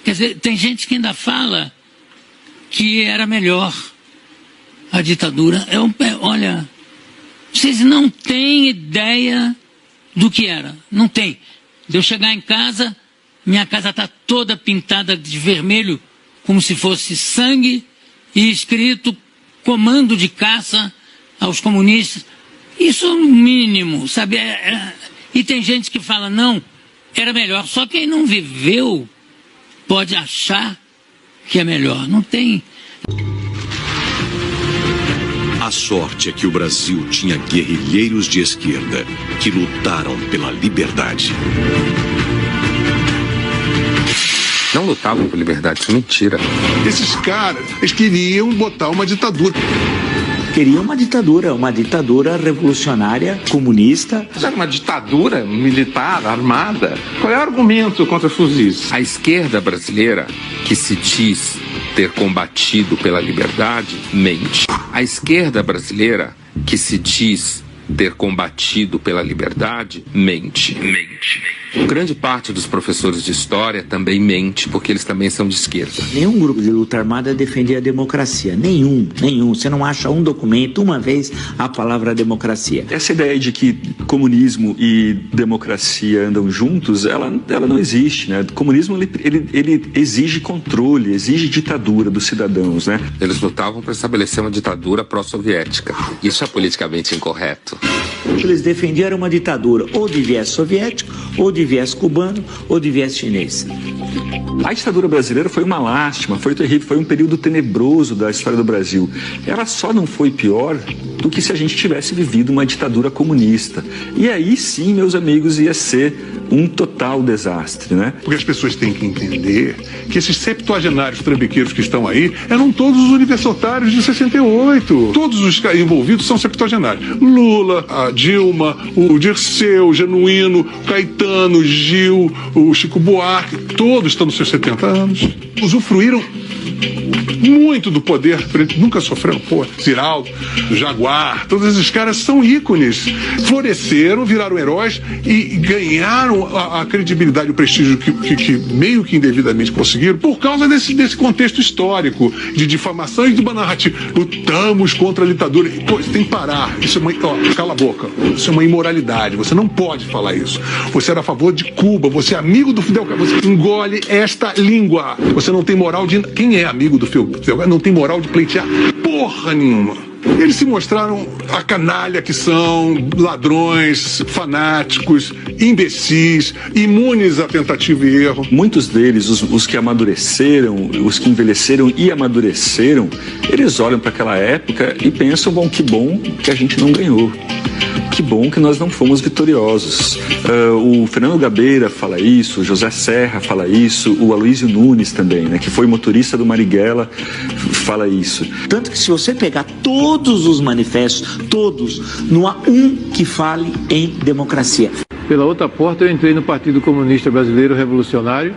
Quer dizer, tem gente que ainda fala que era melhor a ditadura. Olha, vocês não têm ideia do que era. Não tem. De eu chegar em casa, minha casa está toda pintada de vermelho, como se fosse sangue, e escrito comando de caça aos comunistas. Isso é o mínimo, sabe? E tem gente que fala, não, era melhor. Só quem não viveu pode achar que é melhor. Não tem. A sorte é que o Brasil tinha guerrilheiros de esquerda que lutaram pela liberdade. Não lutavam por liberdade, isso é mentira. Esses caras, eles queriam botar uma ditadura. Queriam uma ditadura revolucionária, comunista. Era uma ditadura militar, armada. Qual é o argumento contra fuzis? A esquerda brasileira, que se diz ter combatido pela liberdade, mente. A esquerda brasileira, que se diz ter combatido pela liberdade, mente. Grande parte dos professores de história também mente, porque eles também são de esquerda. Nenhum grupo de luta armada defendia a democracia. Nenhum. Você não acha um documento, uma vez, a palavra democracia. Essa ideia de que comunismo e democracia andam juntos, ela não existe, né? O comunismo, ele exige controle, exige ditadura dos cidadãos, né? Eles lutavam para estabelecer uma ditadura pró-soviética. Isso é politicamente incorreto. Eles defendiam uma ditadura ou de viés soviético, ou de viés cubano, ou de viés chinês. A ditadura brasileira foi uma lástima, foi terrível, foi um período tenebroso da história do Brasil. Ela só não foi pior do que se a gente tivesse vivido uma ditadura comunista. E aí sim, meus amigos, ia ser um total desastre, né? Porque as pessoas têm que entender que esses septuagenários trambiqueiros que estão aí eram todos os universitários de 68. Todos os envolvidos são septuagenários. Lula, a Dilma, o Dirceu, o Genuíno, Caetano, Gil, o Chico Buarque, todos estão nos seus 70 anos. Usufruíram muito do poder, nunca sofreram, Ziraldo, Jaguar, todos esses caras são ícones, floresceram, viraram heróis e ganharam a credibilidade e o prestígio que meio que indevidamente conseguiram por causa desse contexto histórico de difamação e de uma narrativa. Lutamos contra a ditadura. Você tem que parar. Isso é cala a boca. Isso é uma imoralidade. Você não pode falar isso. Você era a favor de Cuba, você é amigo do Fidel Castro. Você engole esta língua. Você não tem moral de... Quem é amigo do Fidel Castro não tem moral de pleitear porra nenhuma. Eles se mostraram a canalha que são, ladrões, fanáticos, imbecis, imunes à tentativa e erro. Muitos deles, os que amadureceram, os que envelheceram e amadureceram, eles olham para aquela época e pensam, bom, que bom que a gente não ganhou. Que bom que nós não fomos vitoriosos. O Fernando Gabeira fala isso, o José Serra fala isso, o Aloysio Nunes também, né, que foi motorista do Marighella, fala isso. Tanto que se você pegar todos os manifestos, todos, não há um que fale em democracia. Pela outra porta eu entrei no Partido Comunista Brasileiro Revolucionário,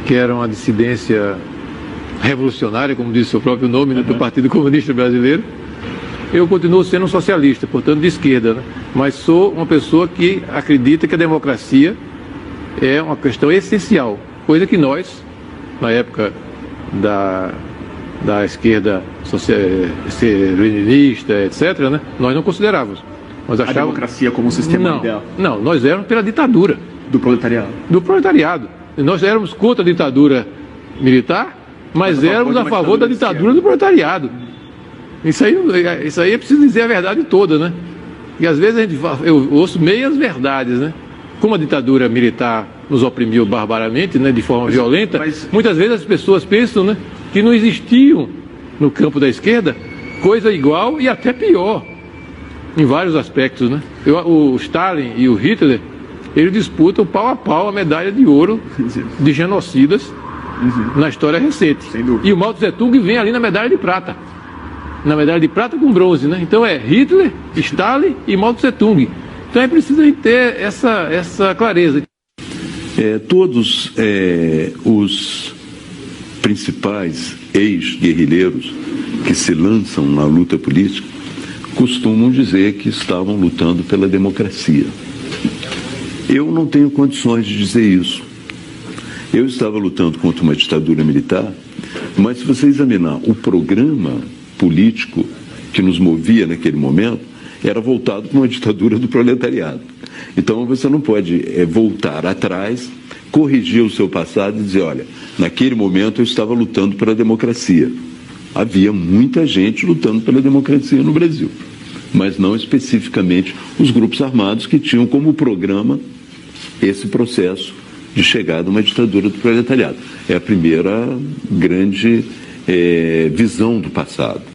que era uma dissidência revolucionária, como diz o seu próprio nome, né, do Partido Comunista Brasileiro. Eu continuo sendo um socialista, portanto de esquerda, né? Mas sou uma pessoa que acredita que a democracia é uma questão essencial, coisa que nós, na época da esquerda leninista, etc., né? Nós não considerávamos. Nós achávamos... A democracia como um sistema ideal? Não, nós éramos pela ditadura. Do proletariado? Do proletariado. Nós éramos contra a ditadura militar, mas éramos a favor da ditadura do proletariado. Isso aí é preciso dizer a verdade toda, né? E às vezes eu ouço meias verdades, né? Como a ditadura militar nos oprimiu barbaramente, né, de forma violenta, muitas vezes as pessoas pensam, né, que não existiam no campo da esquerda coisa igual e até pior, em vários aspectos, né? O Stalin e o Hitler, eles disputam pau a pau a medalha de ouro de genocidas na história recente. E o Mao Tse Tung vem ali na medalha de prata. Na medalha de prata com bronze, né? Então é Hitler, Stalin e Mao Tse Tung. Então é preciso a gente ter essa clareza. Todos os principais ex-guerrilheiros que se lançam na luta política costumam dizer que estavam lutando pela democracia. Eu não tenho condições de dizer isso. Eu estava lutando contra uma ditadura militar, mas se você examinar o programa político que nos movia naquele momento, era voltado para uma ditadura do proletariado. Então você não pode voltar atrás, corrigir o seu passado e dizer, olha, naquele momento eu estava lutando pela democracia. Havia muita gente lutando pela democracia no Brasil, mas não especificamente os grupos armados que tinham como programa esse processo de chegada a uma ditadura do proletariado. É a primeira grande visão do passado.